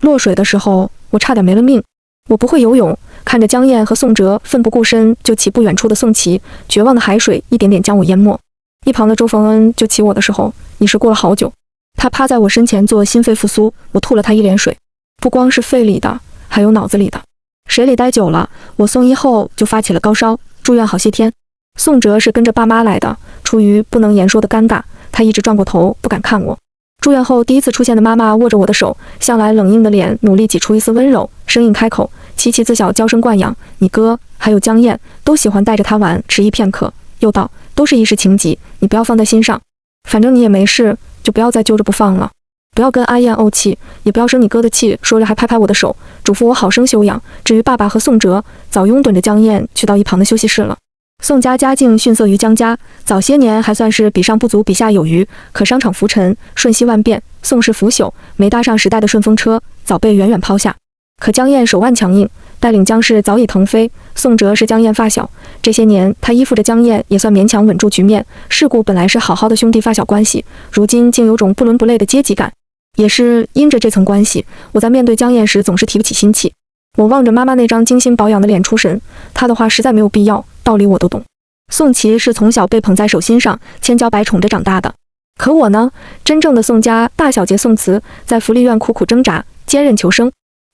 落水的时候，我差点没了命。我不会游泳，看着江燕和宋哲奋不顾身救起不远处的宋琦，绝望的海水一点点将我淹没。一旁的周逢恩救起我的时候，已是过了好久。他趴在我身前做心肺复苏，我吐了他一脸水，不光是肺里的，还有脑子里的。水里待久了，我送医后就发起了高烧，住院好些天。宋哲是跟着爸妈来的，出于不能言说的尴尬，他一直转过头不敢看我。住院后第一次出现的妈妈握着我的手，向来冷硬的脸努力挤出一丝温柔，声音开口，琪琪自小娇生惯养，你哥还有江燕都喜欢带着他玩，迟疑片刻，又道，都是一时情急，你不要放在心上，反正你也没事，就不要再揪着不放了，不要跟阿燕怄气，也不要生你哥的气。说着还拍拍我的手，嘱咐我好生休养。至于爸爸和宋哲，早拥趸着江燕去到一旁的休息室了。宋家家境逊色于江家，早些年还算是比上不足比下有余，可商场浮沉，瞬息万变，宋氏腐朽，没搭上时代的顺风车，早被远远抛下。可江燕手腕强硬，带领江氏早已腾飞。宋哲是江燕发小，这些年他依附着江燕，也算勉强稳住局面。事故本来是好好的兄弟发小关系，如今竟有种不伦不类的阶级感。也是因着这层关系，我在面对江燕时总是提不起心气。我望着妈妈那张精心保养的脸出神，她的话实在没有必要，道理我都懂。宋琦是从小被捧在手心上，千娇百宠着长大的。可我呢，真正的宋家大小姐宋慈，在福利院苦苦挣扎，坚韧求生。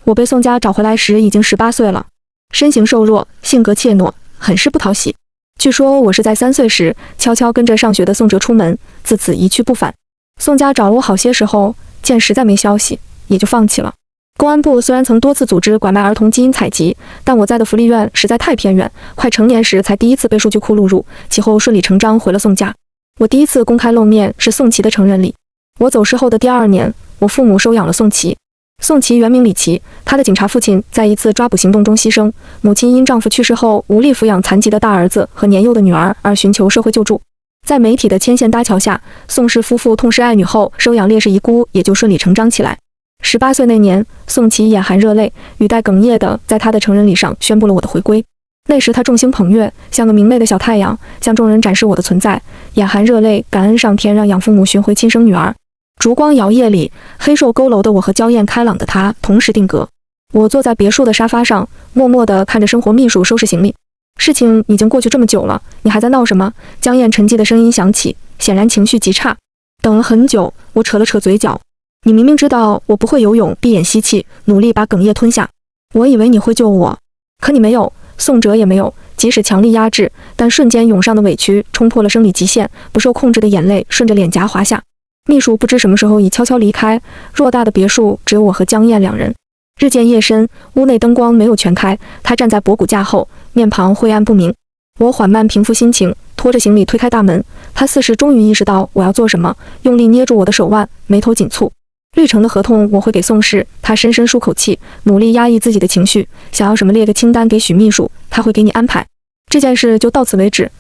我被宋家找回来时已经18岁了，身形瘦弱，性格怯懦，很是不讨喜。据说我是在3岁时悄悄跟着上学的宋哲出门，自此一去不返。宋家找了我好些时候，见实在没消息，也就放弃了。公安部虽然曾多次组织拐卖儿童基因采集，但我在的福利院实在太偏远，快成年时才第一次被数据库录入，其后顺理成章回了宋家。我第一次公开露面是宋琦的成人礼。我走失后的第2年，我父母收养了宋琦。宋琦原名李琦，他的警察父亲在一次抓捕行动中牺牲，母亲因丈夫去世后无力抚养残疾的大儿子和年幼的女儿而寻求社会救助。在媒体的牵线搭桥下，宋氏夫妇痛失爱女后收养烈士遗孤也就顺理成章起来。18岁那年，宋琦眼含热泪，语带哽咽地在他的成人礼上宣布了我的回归。那时他众星捧月，像个明媚的小太阳，向众人展示我的存在，眼含热泪，感恩上天让养父母寻回亲生女儿。烛光摇曳里，黑瘦佝偻的我和娇艳开朗的他同时定格。我坐在别墅的沙发上，默默地看着生活秘书收拾行李。事情已经过去这么久了，你还在闹什么？江燕沉寂的声音响起，显然情绪极差。等了很久，我扯了扯嘴角。你明明知道我不会游泳，闭眼吸气，努力把哽咽吞下。我以为你会救我，可你没有，宋哲也没有。即使强力压制，但瞬间涌上的委屈冲破了生理极限，不受控制的眼泪顺着脸颊滑下。秘书不知什么时候已悄悄离开，偌大的别墅只有我和江燕2人。日渐夜深，屋内灯光没有全开，他站在博古架后，面庞晦暗不明。我缓慢平复心情，拖着行李推开大门。他似是终于意识到我要做什么，用力捏住我的手腕，眉头紧蹙。绿城的合同我会给宋氏。他深深舒口气，努力压抑自己的情绪，想要什么列个清单给许秘书，他会给你安排。这件事就到此为止。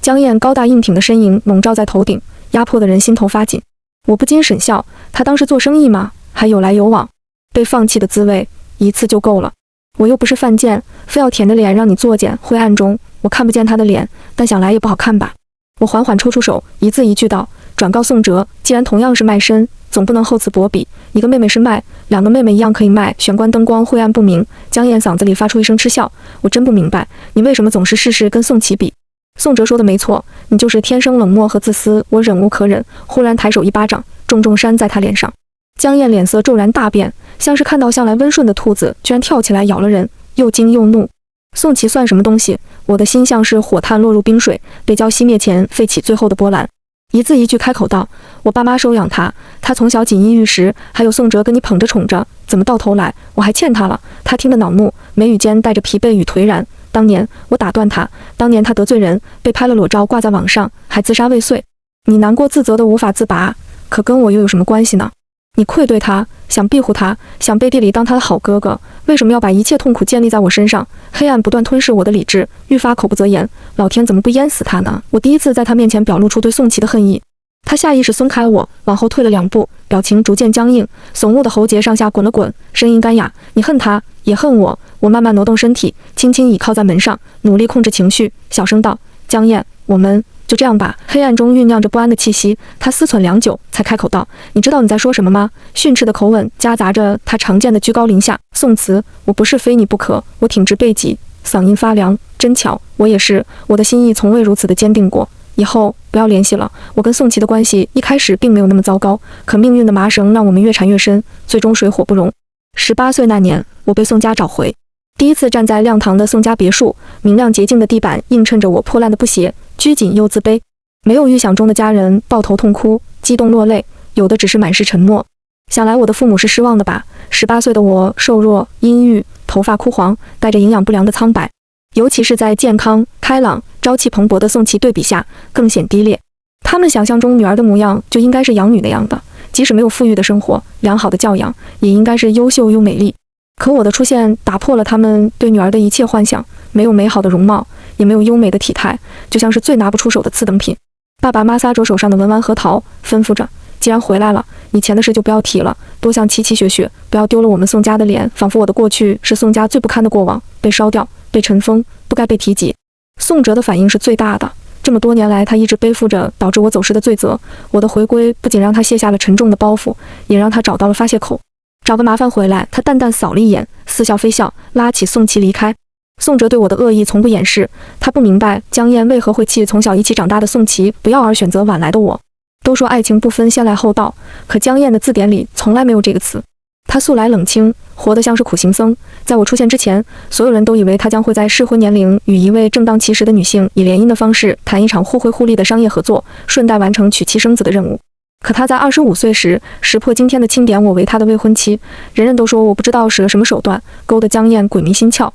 江燕高大硬挺的身影笼罩在头顶，压迫的人心头发紧。我不禁沈笑，他当时做生意吗？还有来有往，被放弃的滋味一次就够了。我又不是犯贱，非要舔着脸让你作践。灰暗中我看不见他的脸，但想来也不好看吧。我缓缓抽出手，一字一句道，转告宋哲，既然同样是卖身，总不能厚此薄彼，一个妹妹是卖，2个妹妹一样可以卖。玄关灯光晦暗不明，江燕嗓子里发出一声嗤笑，我真不明白你为什么总是事事跟宋琦比。宋哲说的没错，你就是天生冷漠和自私。我忍无可忍，忽然抬手一巴掌重重扇在他脸上。江燕脸色骤然大变，像是看到向来温顺的兔子居然跳起来咬了人，又惊又怒。宋琦算什么东西？我的心像是火炭落入冰水，被浇熄灭前沸起最后的波澜。一字一句开口道，我爸妈收养他，他从小锦衣玉食，还有宋哲跟你捧着宠着，怎么到头来我还欠他了？他听得恼怒，眉宇间带着疲惫与颓然。当年我打断他，当年他得罪人，被拍了裸照挂在网上，还自杀未遂。你难过自责的无法自拔，可跟我又有什么关系呢？你愧对他，想庇护他，想背地里当他的好哥哥，为什么要把一切痛苦建立在我身上？黑暗不断吞噬我的理智，愈发口不择言。老天怎么不淹死他呢？我第一次在他面前表露出对宋琦的恨意。他下意识松开我，往后退了2步，表情逐渐僵硬，耸入的喉结上下滚了滚，声音干哑，你恨他，也恨我。我慢慢挪动身体，轻轻倚靠在门上，努力控制情绪，小声道，江燕，我们就这样吧。黑暗中酝酿着不安的气息，他思忖良久，才开口道：“你知道你在说什么吗？”训斥的口吻夹杂着他常见的居高临下。宋慈，我不是非你不可。我挺直背脊，嗓音发凉。真巧，我也是。我的心意从未如此的坚定过。以后不要联系了。我跟宋琦的关系一开始并没有那么糟糕，可命运的麻绳让我们越缠越深，最终水火不容。18岁那年，我被宋家找回。第一次站在亮堂的宋家别墅，明亮洁净的地板映衬着我破烂的布鞋，拘谨又自卑。没有预想中的家人抱头痛哭，激动落泪，有的只是满是沉默。想来我的父母是失望的吧。18岁的我瘦弱阴郁，头发枯黄，带着营养不良的苍白，尤其是在健康开朗朝气蓬勃的宋琦对比下更显低劣。他们想象中女儿的模样就应该是养女那样的，即使没有富裕的生活，良好的教养，也应该是优秀又美丽。可我的出现打破了他们对女儿的一切幻想，没有美好的容貌，也没有优美的体态，就像是最拿不出手的次等品。爸爸摩挲着手上的文玩核桃，吩咐着：“既然回来了，以前的事就不要提了，多向七七学学，不要丢了我们宋家的脸。仿佛我的过去是宋家最不堪的过往，被烧掉，被尘封，不该被提及。”宋哲的反应是最大的。这么多年来，他一直背负着导致我走失的罪责。我的回归不仅让他卸下了沉重的包袱，也让他找到了发泄口。找个麻烦回来，他淡淡扫了一眼，似笑非笑，拉起宋琦离开。宋哲对我的恶意从不掩饰，他不明白江燕为何会气从小一起长大的宋琦不要而选择晚来的我。都说爱情不分先来后到，可江燕的字典里从来没有这个词。他素来冷清，活得像是苦行僧。在我出现之前，所有人都以为他将会在适婚年龄与一位正当其时的女性以联姻的方式谈一场互惠互利的商业合作，顺带完成娶妻生子的任务。可他在25岁时识破惊天的钦点我为他的未婚妻，人人都说我不知道使了什么手段，勾得江燕鬼迷心窍。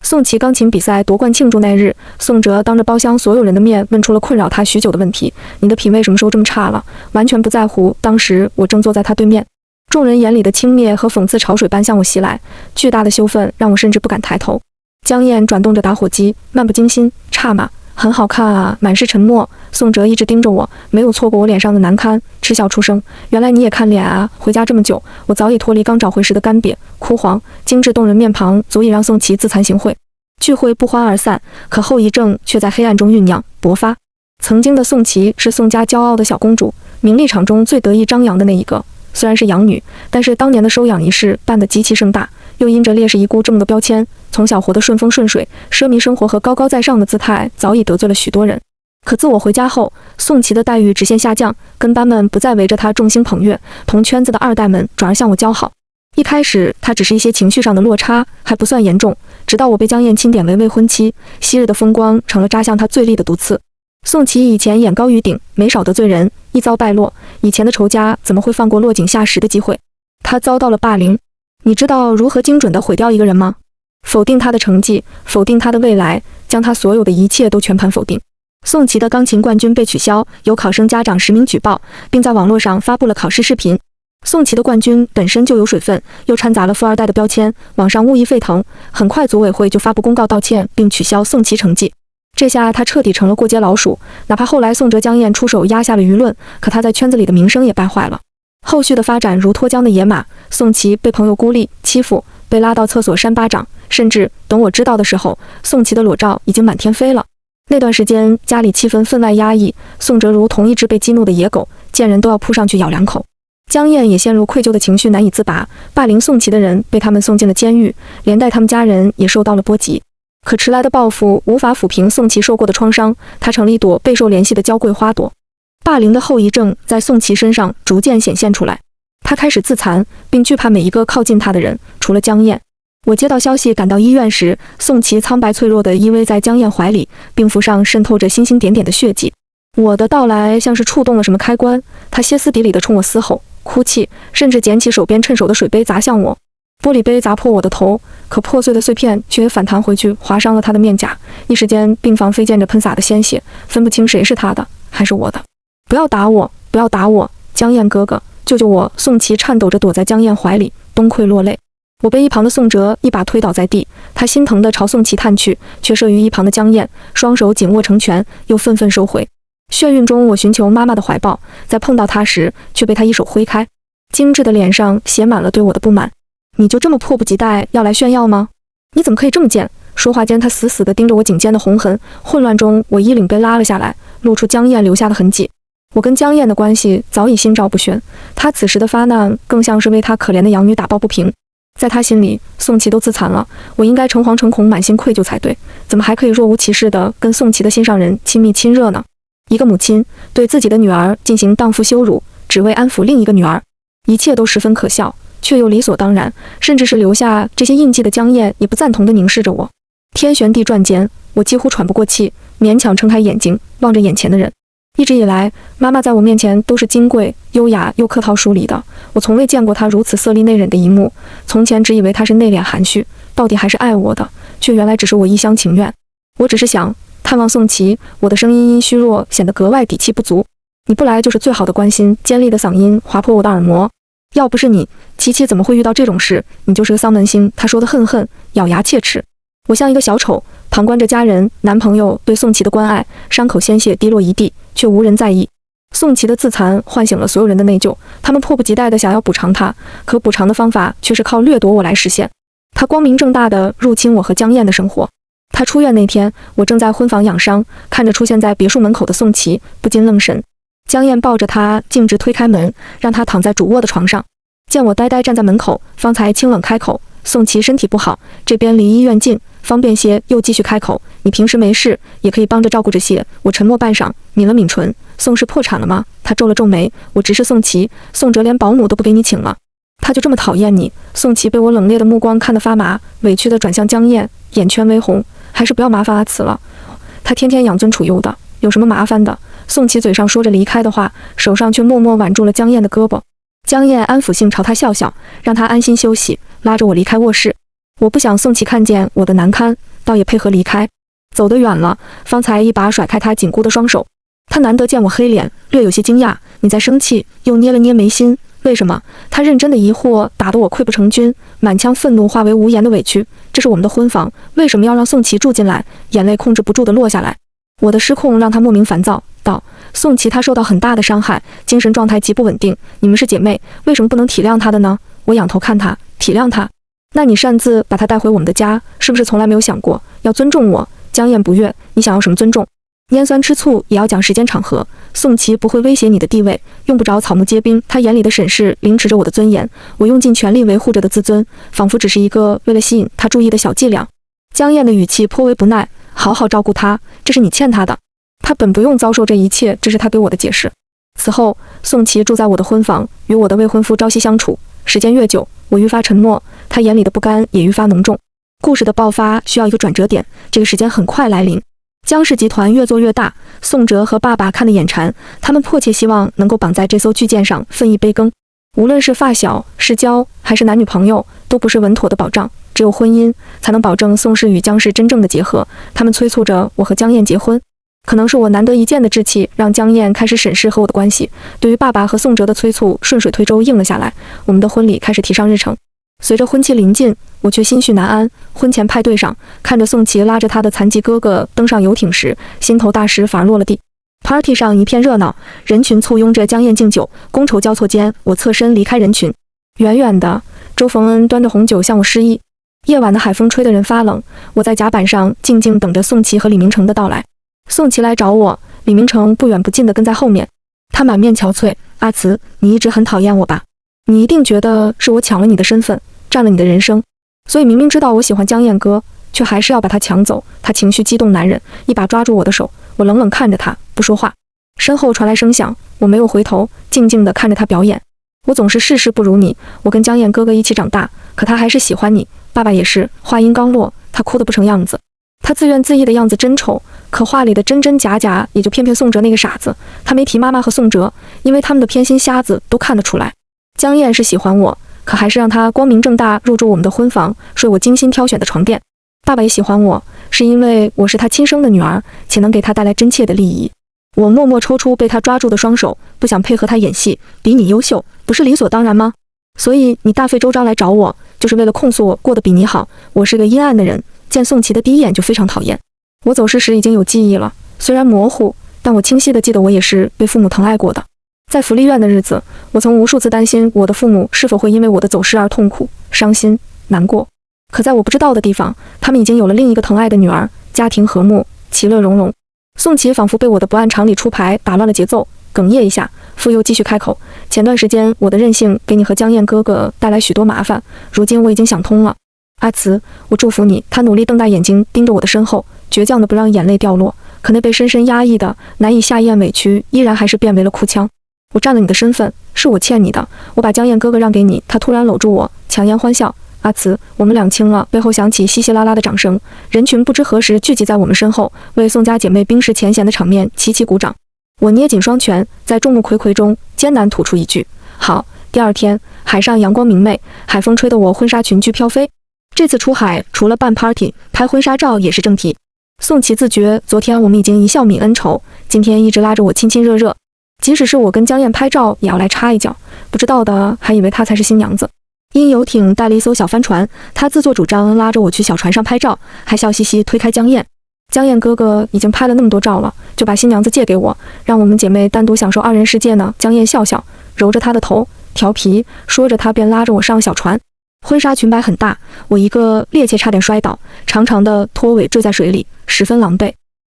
宋琦钢琴比赛夺冠庆祝那日，宋哲当着包厢所有人的面问出了困扰他许久的问题：“你的品味什么时候这么差了？”完全不在乎当时我正坐在他对面。众人眼里的轻蔑和讽刺潮水般向我袭来，巨大的羞愤让我甚至不敢抬头。江燕转动着打火机，漫不经心：“差吗？很好看啊。”满是沉默。宋哲一直盯着我，没有错过我脸上的难堪，嗤笑出声：“原来你也看脸啊！回家这么久，我早已脱离刚找回时的干瘪枯黄，精致动人面庞足以让宋琦自惭形秽。”聚会不欢而散，可后遗症却在黑暗中酝酿勃发。曾经的宋琦是宋家骄傲的小公主，名利场中最得意张扬的那一个。虽然是养女，但是当年的收养仪式办得极其盛大，又因着烈士遗孤这么个标签，从小活得顺风顺水，奢靡生活和高高在上的姿态早已得罪了许多人。可自我回家后，宋琦的待遇直线下降，跟班们不再围着他众星捧月，同圈子的二代们转而向我交好。一开始他只是一些情绪上的落差，还不算严重，直到我被江燕钦点为未婚妻，昔日的风光成了扎向他最利的毒刺。宋琦以前眼高于顶，没少得罪人，一遭败落，以前的仇家怎么会放过落井下石的机会？他遭到了霸凌。你知道如何精准地毁掉一个人吗？否定他的成绩，否定他的未来，将他所有的一切都全盘否定。宋琦的钢琴冠军被取消，有考生家长实名举报，并在网络上发布了考试视频。宋琦的冠军本身就有水分，又掺杂了富二代的标签，网上物议沸腾。很快组委会就发布公告道歉，并取消宋琦成绩。这下他彻底成了过街老鼠，哪怕后来宋哲江燕出手压下了舆论，可他在圈子里的名声也败坏了。后续的发展如脱缰的野马，宋琦被朋友孤立欺负，被拉到厕所扇巴掌，甚至等我知道的时候，宋琦的裸照已经满天飞了。那段时间家里气氛分外压抑，宋哲如同一只被激怒的野狗，见人都要扑上去咬两口。江燕也陷入愧疚的情绪难以自拔，霸凌宋琦的人被他们送进了监狱，连带他们家人也受到了波及。可迟来的报复无法抚平宋琦受过的创伤，他成了一朵备受怜惜的娇贵花朵。霸凌的后遗症在宋琦身上逐渐显现出来，他开始自残，并惧怕每一个靠近他的人，除了江燕。我接到消息赶到医院时，宋琦苍白脆弱地依偎在江燕怀里，病服上渗透着星星点点的血迹。我的到来像是触动了什么开关，他歇斯底里地冲我嘶吼、哭泣，甚至捡起手边趁手的水杯砸向我。玻璃杯砸破我的头，可破碎的碎片却也反弹回去，划伤了他的面颊。一时间，病房飞溅着喷洒的鲜血，分不清谁是他的还是我的。不要打我，不要打我，江燕哥哥，救救我！宋琦颤抖着躲在江燕怀里，崩溃落泪。我被一旁的宋哲一把推倒在地，他心疼地朝宋琦探去，却慑于一旁的江燕，双手紧握成拳，又愤愤收回。眩晕中，我寻求妈妈的怀抱，在碰到她时，却被她一手挥开。精致的脸上写满了对我的不满。你就这么迫不及待要来炫耀吗？你怎么可以这么贱？说话间，他死死地盯着我颈间的红痕。混乱中，我衣领被拉了下来，露出江燕留下的痕迹。我跟江燕的关系早已心照不宣，她此时的发难更像是为她可怜的养女打抱不平。在她心里，宋琦都自残了，我应该诚惶诚恐，满心愧疚才对，怎么还可以若无其事地跟宋琦的心上人亲密亲热呢？一个母亲对自己的女儿进行荡妇羞辱，只为安抚另一个女儿，一切都十分可笑，却又理所当然，甚至是留下这些印记的江燕也不赞同地凝视着我。天旋地转间，我几乎喘不过气，勉强睁开眼睛，望着眼前的人。一直以来，妈妈在我面前都是金贵、优雅又客套疏离的，我从未见过她如此色厉内荏的一幕。从前只以为她是内敛含蓄，到底还是爱我的，却原来只是我一厢情愿。我只是想探望宋琦，我的声音因虚弱显得格外底气不足。你不来就是最好的关心，尖利的嗓音划破我的耳膜。要不是你，琪琪怎么会遇到这种事？你就是个丧门星。他说的恨恨，咬牙切齿。我像一个小丑，旁观着家人、男朋友对宋琦的关爱，伤口鲜血滴落一地，却无人在意。宋琦的自残唤醒了所有人的内疚，他们迫不及待地想要补偿他，可补偿的方法却是靠掠夺我来实现。他光明正大地入侵我和江燕的生活。他出院那天，我正在婚房养伤，看着出现在别墅门口的宋琦，不禁愣神。江燕抱着他，径直推开门，让他躺在主卧的床上。见我呆呆站在门口，方才清冷开口：“宋琦身体不好，这边离医院近，方便些。”又继续开口：“你平时没事，也可以帮着照顾这些。”我沉默半晌，抿了抿唇：“宋氏破产了吗？”他皱了皱眉：“我直视宋琦，宋哲连保姆都不给你请了，他就这么讨厌你？”宋琦被我冷冽的目光看得发麻，委屈地转向江燕，眼圈微红：“还是不要麻烦阿慈了，他天天养尊处优的，有什么麻烦的？”宋琦嘴上说着离开的话，手上却默默挽住了江燕的胳膊。江燕安抚性朝他笑笑，让他安心休息，拉着我离开卧室。我不想宋琦看见我的难堪，倒也配合离开。走得远了，方才一把甩开他紧箍的双手。他难得见我黑脸，略有些惊讶：“你在生气？”又捏了捏眉心：“为什么？”他认真的疑惑打得我溃不成军，满腔愤怒化为无言的委屈。这是我们的婚房，为什么要让宋琦住进来？眼泪控制不住地落下来。我的失控让他莫名烦躁，道：“宋琦他受到很大的伤害，精神状态极不稳定，你们是姐妹，为什么不能体谅他的呢？”我仰头看他，体谅他？那你擅自把他带回我们的家，是不是从来没有想过要尊重我？江燕不悦：“你想要什么尊重？拈酸吃醋也要讲时间场合。宋琦不会威胁你的地位，用不着草木皆兵。”他眼里的审视凌迟着我的尊严，我用尽全力维护着的自尊，仿佛只是一个为了吸引他注意的小伎俩。江燕的语气颇为不耐：“好好照顾他，这是你欠他的。他本不用遭受这一切，这是他给我的解释。”此后，宋琦住在我的婚房，与我的未婚夫朝夕相处。时间越久，我愈发沉默，他眼里的不甘也愈发浓重。故事的爆发需要一个转折点，这个时间很快来临。江氏集团越做越大，宋哲和爸爸看得眼馋，他们迫切希望能够绑在这艘巨舰上分一杯羹。无论是发小、世交还是男女朋友，都不是稳妥的保障，只有婚姻才能保证宋氏与江氏真正的结合。他们催促着我和江燕结婚。可能是我难得一见的志气，让江燕开始审视和我的关系。对于爸爸和宋哲的催促，顺水推舟应了下来。我们的婚礼开始提上日程。随着婚期临近，我却心绪难安。婚前派对上，看着宋琦拉着他的残疾哥哥登上游艇时，心头大石反而落了地。Party 上一片热闹，人群簇拥着江燕敬酒，觥筹交错间，我侧身离开人群。远远的，周逢恩端着红酒向我示意。夜晚的海风吹得人发冷，我在甲板上静静等着宋琦和李明成的到来。宋琦来找我，李明成不远不近地跟在后面。他满面憔悴：“阿慈，你一直很讨厌我吧？你一定觉得是我抢了你的身份，占了你的人生，所以明明知道我喜欢江燕哥，却还是要把他抢走。”他情绪激动男人，一把抓住我的手，我冷冷看着他，不说话。身后传来声响，我没有回头，静静地看着他表演。我总是事事不如你，我跟江燕哥哥一起长大，可他还是喜欢你，爸爸也是。话音刚落，他哭得不成样子。他自怨自艾的样子真丑，可话里的真真假假也就偏宋哲那个傻子。他没提妈妈和宋哲，因为他们的偏心瞎子都看得出来。江燕是喜欢我，可还是让他光明正大入住我们的婚房，睡我精心挑选的床垫。爸爸也喜欢我，是因为我是他亲生的女儿，且能给他带来真切的利益。我默默抽出被他抓住的双手，不想配合他演戏。比你优秀，不是理所当然吗？所以你大费周章来找我，就是为了控诉我过得比你好。我是个阴暗的人，见宋琦的第一眼就非常讨厌。我走失时已经有记忆了，虽然模糊，但我清晰地记得我也是被父母疼爱过的。在福利院的日子，我曾无数次担心我的父母是否会因为我的走失而痛苦、伤心、难过。可在我不知道的地方，他们已经有了另一个疼爱的女儿，家庭和睦，其乐融融。宋琦仿佛被我的不按常理出牌打乱了节奏，哽咽一下，复又继续开口：前段时间我的任性给你和江燕哥哥带来许多麻烦，如今我已经想通了。阿慈，我祝福你。他努力瞪大眼睛盯着我的身后，倔强的不让眼泪掉落，可那被深深压抑的难以下咽委屈依然还是变为了哭腔。我占了你的身份，是我欠你的，我把江燕哥哥让给你。他突然搂住我，强颜欢笑。阿慈，我们两清了。背后响起稀稀拉拉的掌声，人群不知何时聚集在我们身后，为宋家姐妹冰释前嫌的场面齐齐鼓掌。我捏紧双拳，在众目睽睽中艰难吐出一句：好。第二天，海上阳光明媚，海风吹得我婚纱裙裾飘飞。这次出海除了办 party， 拍婚纱照也是正题。宋琦自觉，昨天我们已经一笑泯恩仇，今天一直拉着我亲亲热热。即使是我跟江燕拍照，也要来插一脚，不知道的还以为她才是新娘子。因游艇带了一艘小帆船，他自作主张拉着我去小船上拍照，还笑嘻嘻推开江燕。江燕哥哥已经拍了那么多照了，就把新娘子借给我，让我们姐妹单独享受二人世界呢。江燕笑笑，揉着她的头，调皮说着，她便拉着我上了小船。婚纱裙摆很大，我一个趔趄差点摔倒，长长的拖尾坠在水里，十分狼狈。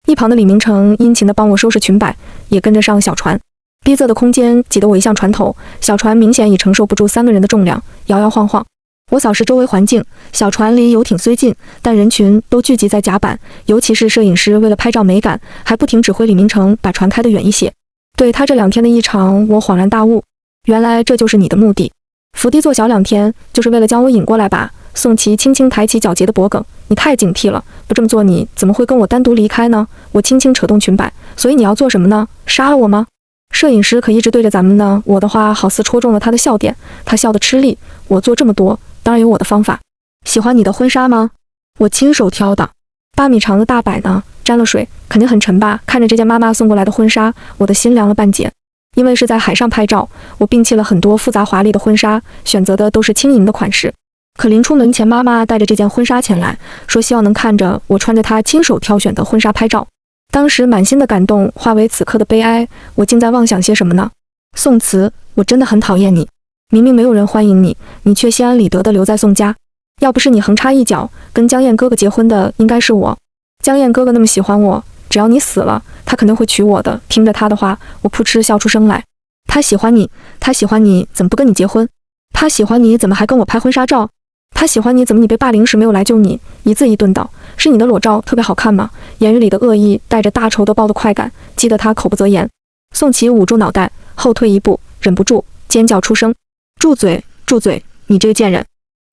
一旁的李明成殷勤地帮我收拾裙摆，也跟着上了小船。逼仄的空间挤得我一向船头，小船明显已承受不住3个人的重量，摇摇晃晃。我扫视周围环境，小船离游艇虽近，但人群都聚集在甲板，尤其是摄影师为了拍照美感，还不停指挥李明成把船开得远一些。对他这2天的异常，我恍然大悟，原来这就是你的目的。伏低做小2天，就是为了将我引过来吧？宋琦轻轻抬起皎洁的脖颈，你太警惕了，不这么做你怎么会跟我单独离开呢？我轻轻扯动裙摆，所以你要做什么呢？杀了我吗？摄影师可一直对着咱们呢，我的话好似戳中了他的笑点，他笑得吃力。我做这么多，当然有我的方法。喜欢你的婚纱吗？我亲手挑的，8米长的大摆呢，沾了水，肯定很沉吧？看着这件妈妈送过来的婚纱，我的心凉了半截。因为是在海上拍照，我摒弃了很多复杂华丽的婚纱，选择的都是轻盈的款式。可临出门前，妈妈带着这件婚纱前来，说希望能看着我穿着她亲手挑选的婚纱拍照。当时满心的感动化为此刻的悲哀，我竟在妄想些什么呢？宋慈，我真的很讨厌你，明明没有人欢迎你，你却心安理得地留在宋家。要不是你横插一脚，跟江燕哥哥结婚的应该是我。江燕哥哥那么喜欢我，只要你死了，他肯定会娶我的。听着他的话，我扑哧笑出声来。他喜欢你，他喜欢你，怎么不跟你结婚？他喜欢你，怎么还跟我拍婚纱照？他喜欢你，怎么你被霸凌时没有来救你？一字一顿道，是你的裸照特别好看吗？言语里的恶意带着大仇得报的快感，激得他口不择言。宋琦捂住脑袋，后退一步，忍不住尖叫出声：住嘴，住嘴！你这个贱人！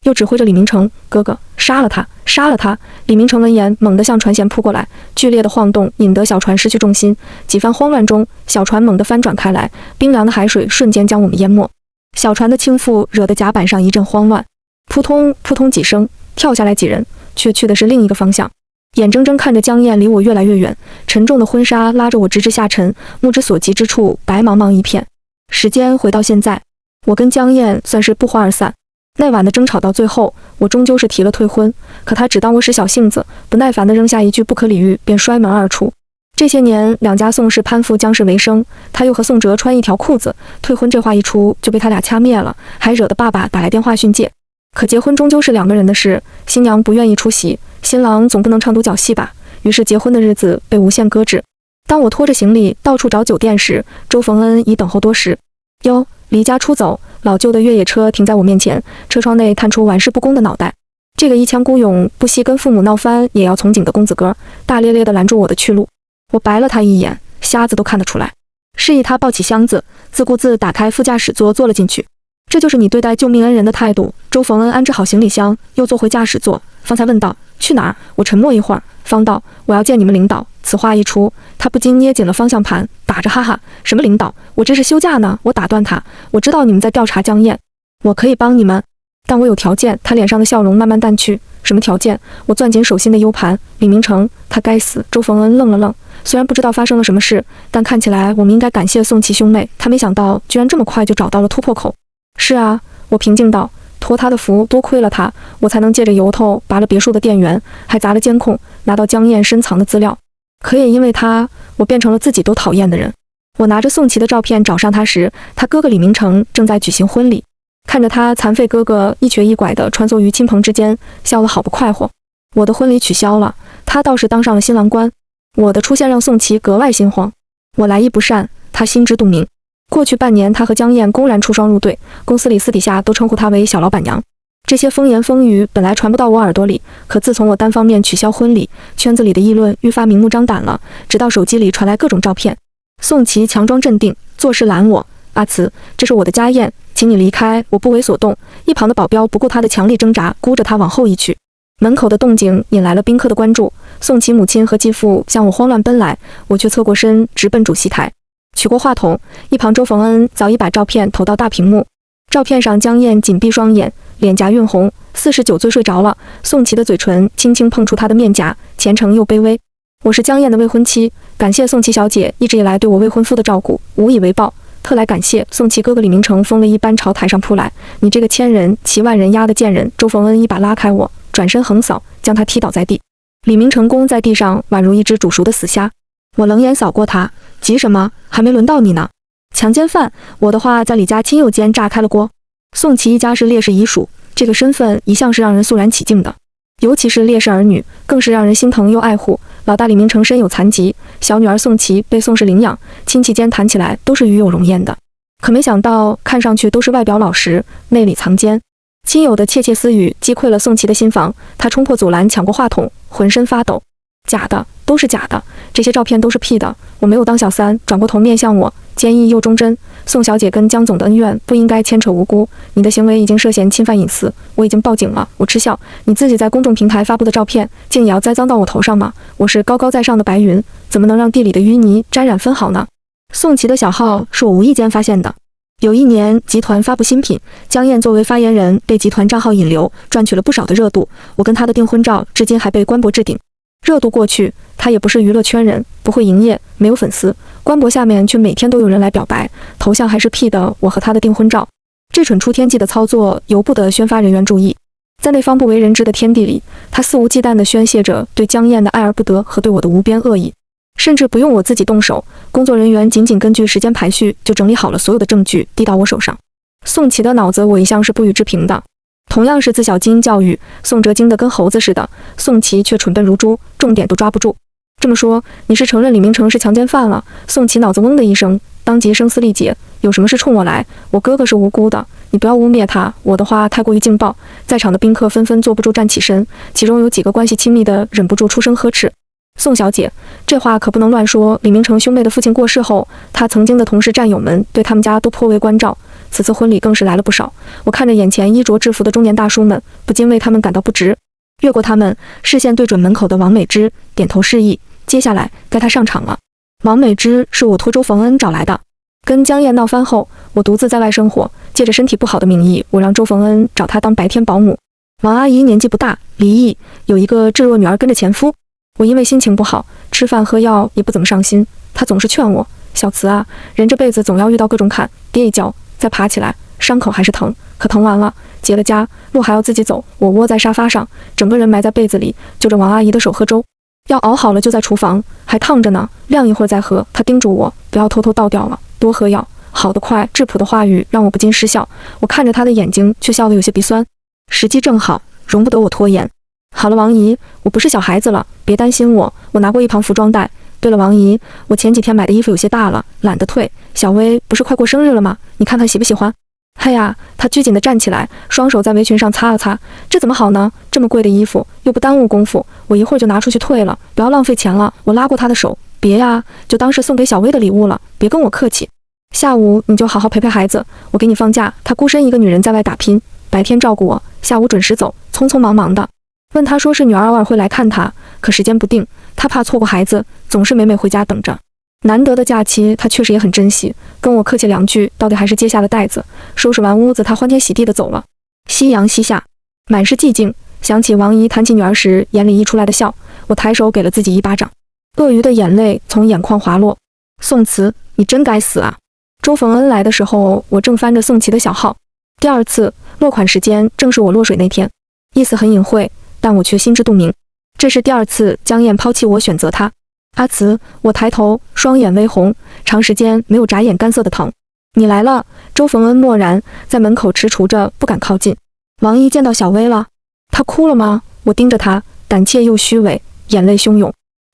又指挥着李明成，哥哥，杀了他，杀了他！李明成闻言，猛地向船舷扑过来，剧烈的晃动引得小船失去重心。几番慌乱中，小船猛地翻转开来，冰凉的海水瞬间将我们淹没。小船的倾覆惹得甲板上一阵慌乱，扑通扑通几声，跳下来几人，却去的是另一个方向。眼睁睁看着江燕离我越来越远，沉重的婚纱拉着我直直下沉，目之所及之处白茫茫一片。时间回到现在，我跟江燕算是不欢而散。那晚的争吵到最后，我终究是提了退婚，可他只当我使小性子，不耐烦地扔下一句不可理喻，便摔门而出。这些年两家宋氏攀附江氏为生，他又和宋哲穿一条裤子，退婚这话一出就被他俩掐灭了，还惹得爸爸打来电话训诫。可结婚终究是2个人的事，新娘不愿意出席，新郎总不能唱独角戏吧，于是结婚的日子被无限搁置。当我拖着行李到处找酒店时，周逢恩已等候多时。哟，离家出走，老旧的越野车停在我面前，车窗内探出玩世不恭的脑袋。这个一腔孤勇不惜跟父母闹翻也要从警的公子哥，大咧咧地拦住我的去路。我白了他一眼，瞎子都看得出来，示意他抱起箱子，自顾自打开副驾驶座坐了进去。这就是你对待救命恩人的态度。周逢恩安置好行李箱，又坐回驾驶座，方才问道：去哪儿？我沉默一会儿，方道：我要见你们领导。此话一出，他不禁捏紧了方向盘，打着哈哈：什么领导？我这是休假呢！我打断他：我知道你们在调查江燕，我可以帮你们，但我有条件。他脸上的笑容慢慢淡去。什么条件？我攥紧手心的 U 盘。李明成，他该死！周逢恩愣了愣，虽然不知道发生了什么事，但看起来我们应该感谢宋琦兄妹，他没想到居然这么快就找到了突破口。是啊，我平静道，托他的福，多亏了他，我才能借着由头拔了别墅的电源，还砸了监控，拿到江燕深藏的资料。可也因为他，我变成了自己都讨厌的人。我拿着宋琦的照片找上他时，他哥哥李明成正在举行婚礼，看着他残废哥哥一瘸一拐地穿梭于亲朋之间，笑得好不快活。我的婚礼取消了，他倒是当上了新郎官。我的出现让宋琦格外心慌。我来意不善，他心知肚明。过去半年，他和江燕公然出双入对，公司里私底下都称呼他为小老板娘。这些风言风语本来传不到我耳朵里，可自从我单方面取消婚礼，圈子里的议论愈发明目张胆了。直到手机里传来各种照片，宋琦强装镇定，做事拦我：“阿慈，这是我的家宴，请你离开。”我不为所动，一旁的保镖不顾他的强力挣扎，箍着他往后移去。门口的动静引来了宾客的关注，宋琦母亲和继父向我慌乱奔来，我却侧过身直奔主席台，取过话筒。一旁周逢恩早已把照片投到大屏幕，照片上江燕紧闭双眼，脸颊晕红，49岁睡着了。宋琦的嘴唇轻轻碰触她的面颊，虔诚又卑微。我是江燕的未婚妻，感谢宋琦小姐一直以来对我未婚夫的照顾，无以为报，特来感谢。宋琦哥哥李明成疯了一般朝台上扑来，你这个千人骑万人压的贱人！周逢恩一把拉开我，转身横扫，将他踢倒在地。李明成弓在地上宛如一只煮熟的死虾。我冷眼扫过他，急什么？还没轮到你呢。强奸犯，我的话在李家亲友间炸开了锅。宋琦一家是烈士遗属，这个身份一向是让人肃然起敬的，尤其是烈士儿女，更是让人心疼又爱护。老大李明成身有残疾，小女儿宋琦被宋氏领养，亲戚间谈起来都是与有荣焉的。可没想到，看上去都是外表老实，内里藏奸。亲友的窃窃私语击溃了宋琦的心防，他冲破阻拦，抢过话筒，浑身发抖。假的，都是假的，这些照片都是 P 的，我没有当小三。转过头面向我，坚毅又忠贞。宋小姐跟江总的恩怨不应该牵扯无辜，你的行为已经涉嫌侵犯隐私，我已经报警了。我嗤笑，你自己在公众平台发布的照片，竟也要栽赃到我头上吗？我是高高在上的白云，怎么能让地里的淤泥沾染分毫呢？宋琦的小号是我无意间发现的。有一年，集团发布新品，江燕作为发言人被集团账号引流，赚取了不少的热度。我跟她的订婚照至今还被官博置顶。热度过去，她也不是娱乐圈人，不会营业，没有粉丝，官博下面却每天都有人来表白，头像还是 P 的我和她的订婚照。这蠢出天际的操作由不得宣发人员注意。在那方不为人知的天地里，她肆无忌惮地宣泄着对江燕的爱而不得和对我的无边恶意。甚至不用我自己动手，工作人员仅根据时间排序就整理好了所有的证据递到我手上。宋琦的脑子我一向是不予置评的，同样是自小精英教育，宋哲精得跟猴子似的，宋琦却蠢笨如猪，重点都抓不住。这么说，你是承认李明成是强奸犯了？宋琦脑子嗡的一声，当即声嘶力竭，有什么事冲我来，我哥哥是无辜的，你不要污蔑他。我的话太过于劲爆，在场的宾客纷纷坐不住站起身，其中有几个关系亲密的忍不住出声呵斥。宋小姐，这话可不能乱说。李明成兄妹的父亲过世后，他曾经的同事战友们对他们家都颇为关照，此次婚礼更是来了不少。我看着眼前衣着制服的中年大叔们，不禁为他们感到不值。越过他们，视线对准门口的王美芝，点头示意。接下来该他上场了。王美芝是我托周逢恩找来的。跟江燕闹翻后，我独自在外生活，借着身体不好的名义，我让周逢恩找她当白天保姆。王阿姨年纪不大，离异，有一个稚弱女儿跟着前夫。我因为心情不好，吃饭喝药也不怎么上心，她总是劝我，小慈啊，人这辈子总要遇到各种坎，跌一跤再爬起来，伤口还是疼，可疼完了结了痂，路还要自己走。我窝在沙发上，整个人埋在被子里，就着王阿姨的手喝粥，药熬好了就在厨房，还烫着呢，晾一会儿再喝。她叮嘱我不要偷偷倒掉了，多喝药，好得快。质朴的话语让我不禁失笑，我看着她的眼睛却笑得有些鼻酸。时机正好，容不得我拖延。好了，王姨，我不是小孩子了，别担心我。我拿过一旁服装袋。对了，王姨，我前几天买的衣服有些大了，懒得退。小薇不是快过生日了吗？你看看喜不喜欢？嘿呀，她拘谨地站起来，双手在围裙上擦了擦。这怎么好呢？这么贵的衣服又不耽误功夫，我一会儿就拿出去退了，不要浪费钱了。我拉过她的手，别呀，就当是送给小薇的礼物了，别跟我客气。下午你就好好陪陪孩子，我给你放假。她孤身一个女人在外打拼，白天照顾我，下午准时走，匆匆忙忙的。问他说是女儿偶尔会来看他，可时间不定，他怕错过孩子，总是每每回家等着。难得的假期，他确实也很珍惜，跟我客气两句，到底还是接下了袋子。收拾完屋子，他欢天喜地的走了。夕阳西下，满是寂静，想起王姨谈起女儿时眼里溢出来的笑，我抬手给了自己一巴掌，鳄鱼的眼泪从眼眶滑落。宋慈，你真该死啊！周逢恩来的时候，我正翻着宋琦的小号。第二次落款时间正是我落水那天，意思很隐晦，但我却心知肚明。这是第二次江燕抛弃我，选择他。阿慈，我抬头，双眼微红，长时间没有眨眼，干涩的疼。你来了。周逢恩默然，在门口踟蹰着，不敢靠近。王姨见到小薇了，她哭了吗？我盯着她，胆怯又虚伪，眼泪汹涌。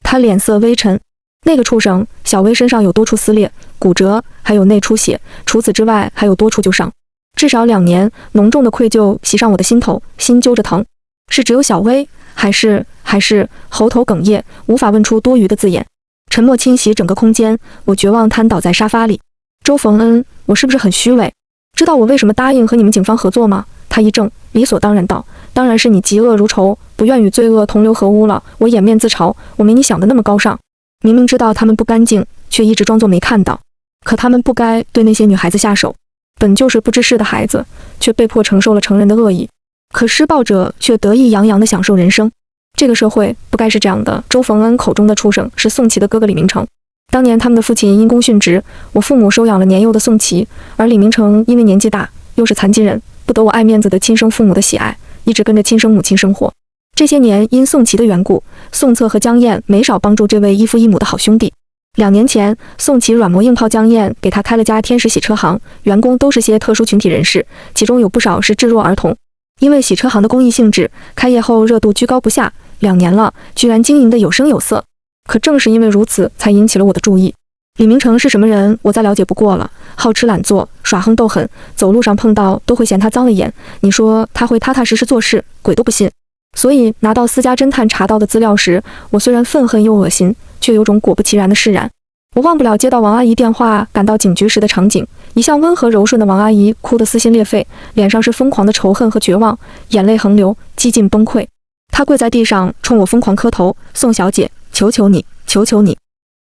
他脸色微沉。那个畜生，小薇身上有多处撕裂、骨折，还有内出血，除此之外还有多处旧伤。至少2年，浓重的愧疚袭上我的心头，心揪着疼。是只有小薇，还是喉头哽咽，无法问出多余的字眼。沉默侵袭整个空间，我绝望瘫倒在沙发里。周逢恩，我是不是很虚伪？知道我为什么答应和你们警方合作吗？他一怔，理所当然道：当然是你嫉恶如仇，不愿与罪恶同流合污了。我掩面自嘲，我没你想的那么高尚。明明知道他们不干净，却一直装作没看到。可他们不该对那些女孩子下手，本就是不知事的孩子，却被迫承受了成人的恶意。可施暴者却得意洋洋地享受人生。这个社会不该是这样的。周逢恩口中的畜生是宋琦的哥哥李明成。当年他们的父亲因公殉职，我父母收养了年幼的宋琦，而李明成因为年纪大，又是残疾人，不得我爱面子的亲生父母的喜爱，一直跟着亲生母亲生活。这些年因宋琦的缘故，宋策和江燕没少帮助这位异父异母的好兄弟。2年前，宋琦软磨硬泡江燕给他开了家天使洗车行，员工都是些特殊群体人士，其中有不少是智弱儿童。因为洗车行的公益性质，开业后热度居高不下，2年了，居然经营得有声有色。可正是因为如此，才引起了我的注意。李明成是什么人，我再了解不过了。好吃懒做，耍横斗狠，走路上碰到都会嫌他脏了眼。你说他会踏踏实实做事，鬼都不信。所以拿到私家侦探查到的资料时，我虽然愤恨又恶心，却有种果不其然的释然。我忘不了接到王阿姨电话赶到警局时的场景，一向温和柔顺的王阿姨哭得撕心裂肺，脸上是疯狂的仇恨和绝望，眼泪横流，几近崩溃。她跪在地上冲我疯狂磕头：宋小姐，求求你，求求你，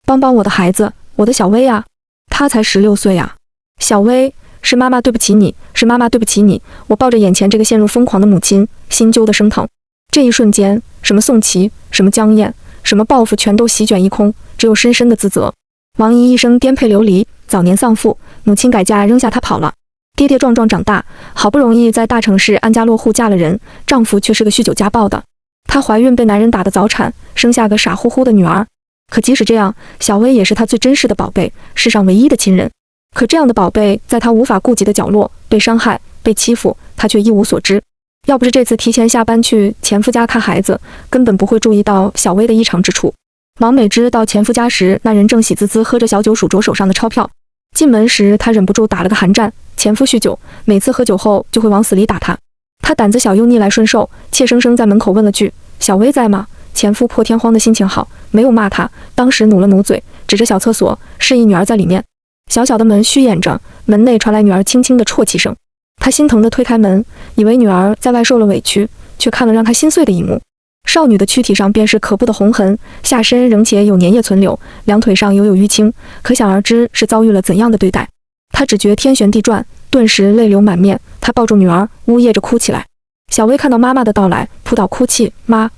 帮帮我的孩子，我的小薇啊，她才16岁啊。小薇，是妈妈对不起你，是妈妈对不起你。我抱着眼前这个陷入疯狂的母亲，心揪得生疼。这一瞬间，什么宋琦，什么江燕，什么报复全都席卷一空，只有深深的自责。王姨一生颠沛流离，早年丧父，母亲改嫁扔下她跑了，跌跌撞撞长大，好不容易在大城市安家落户嫁了人，丈夫却是个酗酒家暴的。她怀孕被男人打得早产，生下个傻乎乎的女儿。可即使这样，小薇也是她最珍视的宝贝，世上唯一的亲人。可这样的宝贝，在她无法顾及的角落被伤害、被欺负，她却一无所知。要不是这次提前下班去前夫家看孩子，根本不会注意到小薇的异常之处。王美芝到前夫家时，那人正喜滋滋喝着小酒，数着手上的钞票。进门时，她忍不住打了个寒战。前夫酗酒，每次喝酒后就会往死里打她。她胆子小又逆来顺受，怯生生在门口问了句：“小薇在吗？”前夫破天荒的心情好，没有骂她，当时努了努嘴，指着小厕所，示意女儿在里面。小小的门虚掩着，门内传来女儿轻轻的啜泣声。他心疼地推开门，以为女儿在外受了委屈，却看了让他心碎的一幕。少女的躯体上便是可怖的红痕，下身仍且有粘液存留，两腿上犹有淤青，可想而知是遭遇了怎样的对待。他只觉天旋地转，顿时泪流满面。他抱住女儿，呜咽着哭起来。小薇看到妈妈的到来，扑倒哭泣：“妈，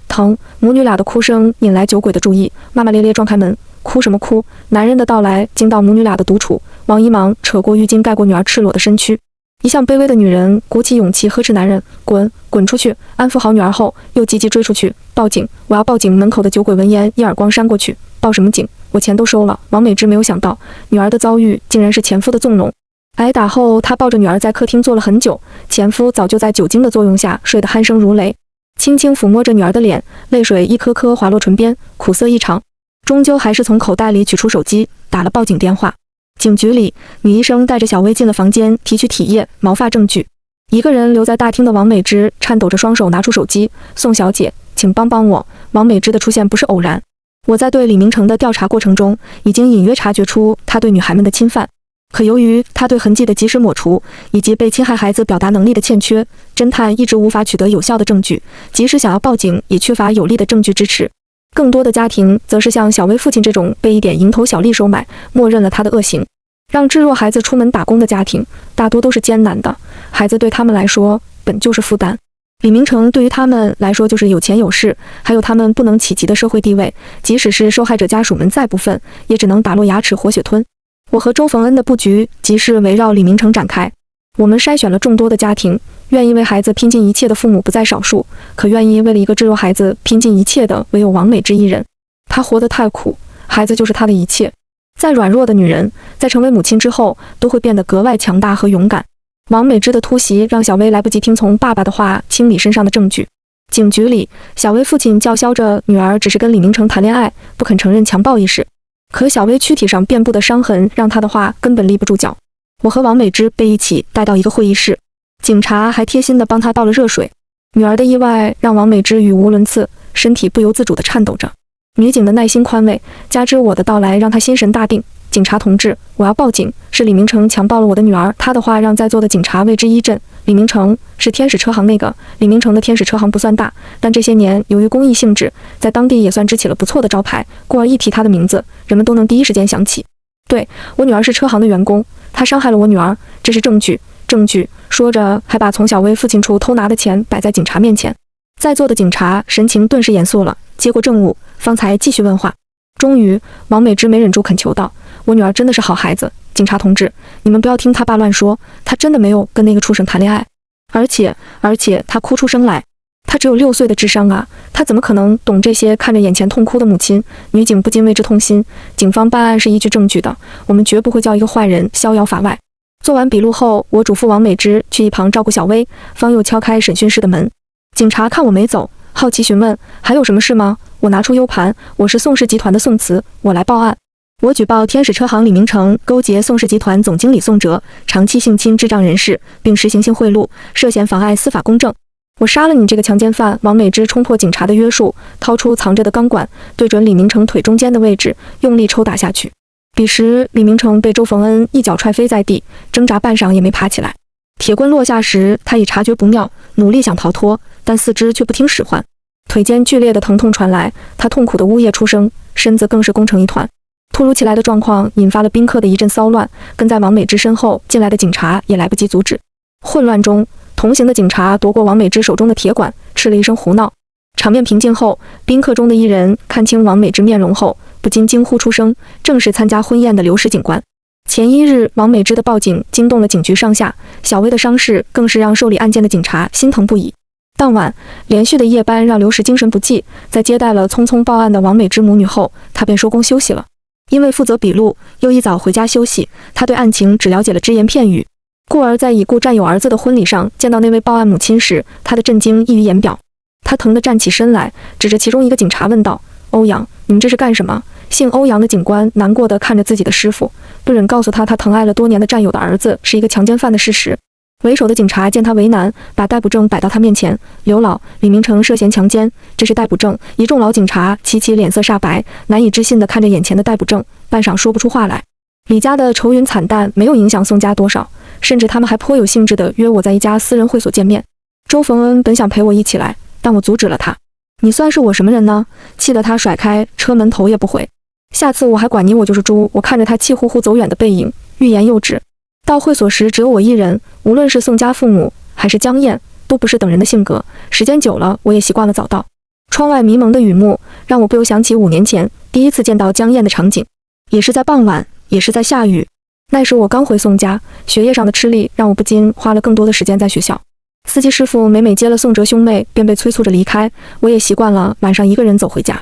疼！”母女俩的哭声引来酒鬼的注意，妈妈咧咧撞开门：“哭什么哭？”男人的到来惊到母女俩的独处，王姨忙扯过浴巾盖过女儿赤裸的身躯。一向卑微的女人鼓起勇气呵斥男人：“滚出去！”安抚好女儿后，又急急追出去：“报警！我要报警！”门口的酒鬼闻言一耳光扇过去：“报什么警？我钱都收了。”王美芝没有想到，女儿的遭遇竟然是前夫的纵容。挨打后，她抱着女儿在客厅坐了很久，前夫早就在酒精的作用下睡得鼾声如雷，轻轻抚摸着女儿的脸，泪水一颗颗滑落唇边，苦涩异常。终究还是从口袋里取出手机，打了报警电话。警局里，女医生带着小薇进了房间，提取体液、毛发证据。一个人留在大厅的王美芝颤抖着双手拿出手机：“宋小姐，请帮帮我。”王美芝的出现不是偶然，我在对李明成的调查过程中，已经隐约察觉出他对女孩们的侵犯。可由于他对痕迹的及时抹除，以及被侵害孩子表达能力的欠缺，侦探一直无法取得有效的证据，即使想要报警，也缺乏有力的证据支持。更多的家庭则是像小薇父亲这种被一点蝇头小利收买，默认了他的恶行。让智弱孩子出门打工的家庭，大多都是艰难的，孩子对他们来说本就是负担。李明成对于他们来说就是有钱有势，还有他们不能企及的社会地位，即使是受害者家属们再不忿，也只能打落牙齿活血吞。我和周逢恩的布局即是围绕李明成展开。我们筛选了众多的家庭，愿意为孩子拼尽一切的父母不在少数，可愿意为了一个智弱孩子拼尽一切的唯有王美芝一人。她活得太苦，孩子就是她的一切。再软弱的女人，在成为母亲之后，都会变得格外强大和勇敢。王美芝的突袭让小薇来不及听从爸爸的话，清理身上的证据。警局里，小薇父亲叫嚣着女儿只是跟李明成谈恋爱，不肯承认强暴一事。可小薇躯体上遍布的伤痕让他的话根本立不住脚。我和王美芝被一起带到一个会议室，警察还贴心地帮她倒了热水。女儿的意外让王美芝语无伦次，身体不由自主地颤抖着。女警的耐心宽慰，加之我的到来，让她心神大定。警察同志，我要报警，是李明成强暴了我的女儿。他的话让在座的警察为之一振。李明成是天使车行那个，李明成的天使车行不算大，但这些年由于公益性质，在当地也算支起了不错的招牌，故而一提他的名字，人们都能第一时间想起。对，我女儿是车行的员工，她伤害了我女儿，这是证据。证据，说着还把从小薇父亲处偷拿的钱摆在警察面前。在座的警察神情顿时严肃了，接过证物，方才继续问话。终于，王美芝没忍住恳求道：“我女儿真的是好孩子，警察同志，你们不要听她爸乱说，她真的没有跟那个畜生谈恋爱。而且她哭出声来，她只有6岁的智商啊，她怎么可能懂这些？”看着眼前痛哭的母亲，女警不禁为之痛心。警方办案是依据证据的，我们绝不会叫一个坏人逍遥法外。做完笔录后，我嘱咐王美芝去一旁照顾小薇，方又敲开审讯室的门。警察看我没走，好奇询问：“还有什么事吗？”我拿出 U 盘，我是宋氏集团的宋慈，我来报案。我举报天使车行李明成勾结宋氏集团总经理宋哲，长期性侵智障人士，并实行性贿赂，涉嫌妨碍司法公正。我杀了你这个强奸犯！王美芝冲破警察的约束，掏出藏着的钢管，对准李明成腿中间的位置，用力抽打下去。彼时，李明成被周逢恩一脚踹飞在地，挣扎半晌也没爬起来。铁棍落下时，他已察觉不妙，努力想逃脱，但四肢却不听使唤。腿间剧烈的疼痛传来，他痛苦的呜咽出声，身子更是弓成一团。突如其来的状况引发了宾客的一阵骚乱，跟在王美芝身后进来的警察也来不及阻止。混乱中，同行的警察夺过王美芝手中的铁管，斥了一声胡闹。场面平静后，宾客中的一人看清王美芝面容后，不禁惊呼出声，正是参加婚宴的刘氏警官。前一日，王美芝的报警惊动了警局上下，小薇的伤势更是让受理案件的警察心疼不已。当晚，连续的夜班让刘氏精神不济，在接待了匆匆报案的王美芝母女后，他便收工休息了。因为负责笔录，又一早回家休息，他对案情只了解了只言片语，故而在已故战友儿子的婚礼上见到那位报案母亲时，他的震惊溢于言表。他疼得站起身来，指着其中一个警察问道：“欧阳，你们这是干什么？”姓欧阳的警官难过地看着自己的师傅，不忍告诉他疼爱了多年的战友的儿子是一个强奸犯的事实。为首的警察见他为难，把逮捕证摆到他面前。刘老，李明成涉嫌强奸，这是逮捕证。一众老警察齐齐脸色煞白，难以置信地看着眼前的逮捕证，半晌说不出话来。李家的愁云惨淡没有影响宋家多少，甚至他们还颇有兴致地约我在一家私人会所见面。周逢恩本想陪我一起来，但我阻止了他。你算是我什么人呢？气得他甩开车门头也不回。下次我还管你我就是猪！我看着他气呼呼走远的背影，欲言又止。到会所时只有我一人，无论是宋家父母还是江燕，都不是等人的性格。时间久了，我也习惯了早到。窗外迷蒙的雨幕让我不由想起5年前第一次见到江燕的场景，也是在傍晚，也是在下雨。那时我刚回宋家，学业上的吃力让我不禁花了更多的时间在学校。司机师傅每接了宋哲兄妹，便被催促着离开，我也习惯了晚上一个人走回家。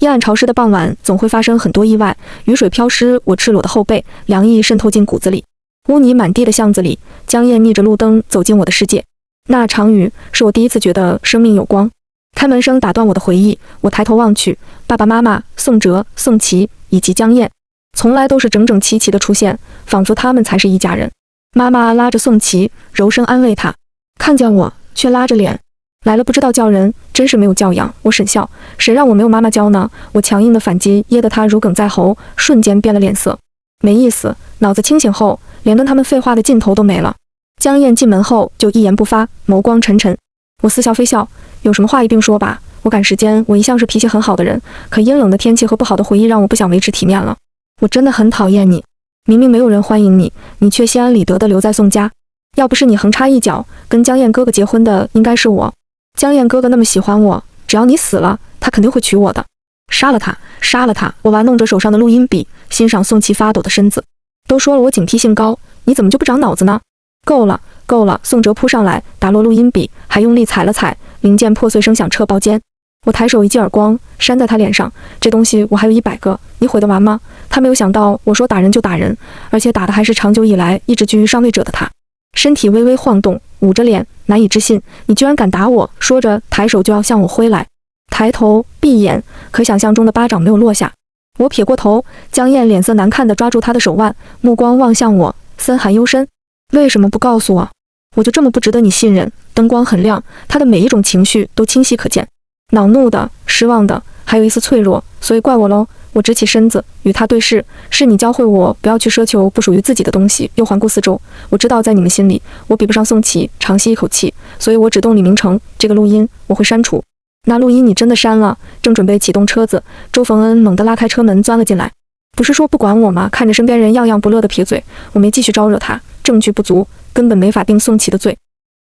阴暗潮湿的傍晚总会发生很多意外，雨水飘湿我赤裸的后背，凉意渗透进骨子里。污泥满地的巷子里，江燕逆着路灯走进我的世界。那场雨是我第一次觉得生命有光。开门声打断我的回忆，我抬头望去，爸爸妈妈、宋哲、宋琦以及江燕，从来都是整整齐齐的出现，仿佛他们才是一家人。妈妈拉着宋琦，柔声安慰他，看见我却拉着脸。来了不知道叫人，真是没有教养。我沈笑，谁让我没有妈妈教呢？我强硬的反击噎得他如鲠在喉，瞬间变了脸色。没意思，脑子清醒后，连跟他们废话的劲头都没了。江燕进门后就一言不发，眸光沉沉。我似笑非笑，有什么话一并说吧。我赶时间，我一向是脾气很好的人，可阴冷的天气和不好的回忆让我不想维持体面了。我真的很讨厌你，明明没有人欢迎你，你却心安理得地留在宋家。要不是你横插一脚，跟江燕哥哥结婚的应该是我。江燕哥哥那么喜欢我，只要你死了，他肯定会娶我的。杀了他，杀了他！我玩弄着手上的录音笔，欣赏宋琦发抖的身子。都说了我警惕性高，你怎么就不长脑子呢？够了，够了！宋哲扑上来，打落录音笔，还用力踩了踩，零件破碎声响彻包间。我抬手一记耳光，扇在他脸上。这东西我还有100个，你毁得完吗？他没有想到我说打人就打人，而且打的还是长久以来一直居于上位者的他。身体微微晃动，捂着脸，难以置信，你居然敢打我！说着，抬手就要向我挥来。抬头闭眼，可想象中的巴掌没有落下。我撇过头，江燕脸色难看地抓住他的手腕，目光望向我，森寒幽深。为什么不告诉我？我就这么不值得你信任？灯光很亮，他的每一种情绪都清晰可见，恼怒的、失望的，还有一丝脆弱，所以怪我喽。我直起身子，与他对视。是你教会我不要去奢求不属于自己的东西。又环顾四周，我知道在你们心里，我比不上宋琦。长吸一口气，所以我只动李明成。这个录音我会删除。那录音你真的删了？正准备启动车子，周逢恩猛地拉开车门钻了进来。不是说不管我吗？看着身边人样样不乐的撇嘴，我没继续招惹他。证据不足，根本没法定宋琦的罪。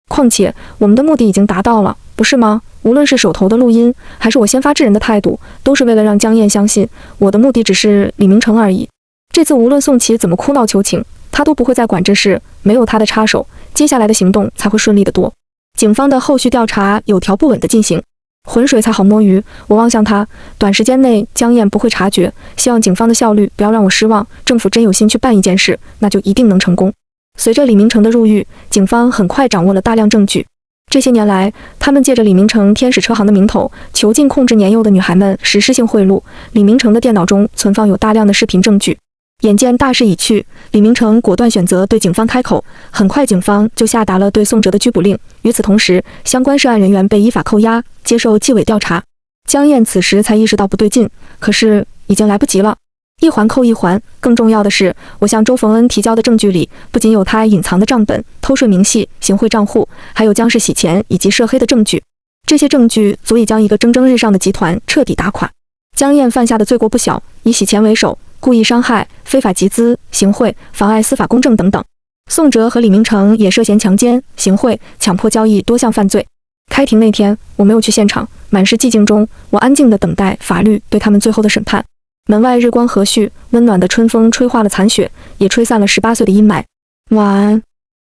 况且我们的目的已经达到了，不是吗？无论是手头的录音，还是我先发制人的态度，都是为了让江燕相信我的目的只是李明成而已。这次无论宋琦怎么哭闹求情，他都不会再管这事，没有他的插手，接下来的行动才会顺利得多。警方的后续调查有条不紊地进行，浑水才好摸鱼。我望向他，短时间内江燕不会察觉，希望警方的效率不要让我失望。政府真有心去办一件事，那就一定能成功。随着李明成的入狱，警方很快掌握了大量证据。这些年来，他们借着李明成天使车行的名头，囚禁控制年幼的女孩们实施性贿赂。李明成的电脑中存放有大量的视频证据。眼见大势已去，李明成果断选择对警方开口。很快，警方就下达了对宋哲的拘捕令。与此同时，相关涉案人员被依法扣押，接受纪委调查。江燕此时才意识到不对劲，可是已经来不及了。一环扣一环，更重要的是，我向周逢恩提交的证据里，不仅有他隐藏的账本、偷税明细、行贿账户，还有江氏洗钱以及涉黑的证据。这些证据足以将一个蒸蒸日上的集团彻底打垮。江燕犯下的罪过不小，以洗钱为首，故意伤害、非法集资、行贿、妨碍司法公正等等。宋哲和李明成也涉嫌强奸、行贿、强迫交易多项犯罪。开庭那天，我没有去现场，满是寂静中，我安静地等待法律对他们最后的审判。门外日光和煦，温暖的春风吹化了残雪，也吹散了18岁的阴霾。晚安。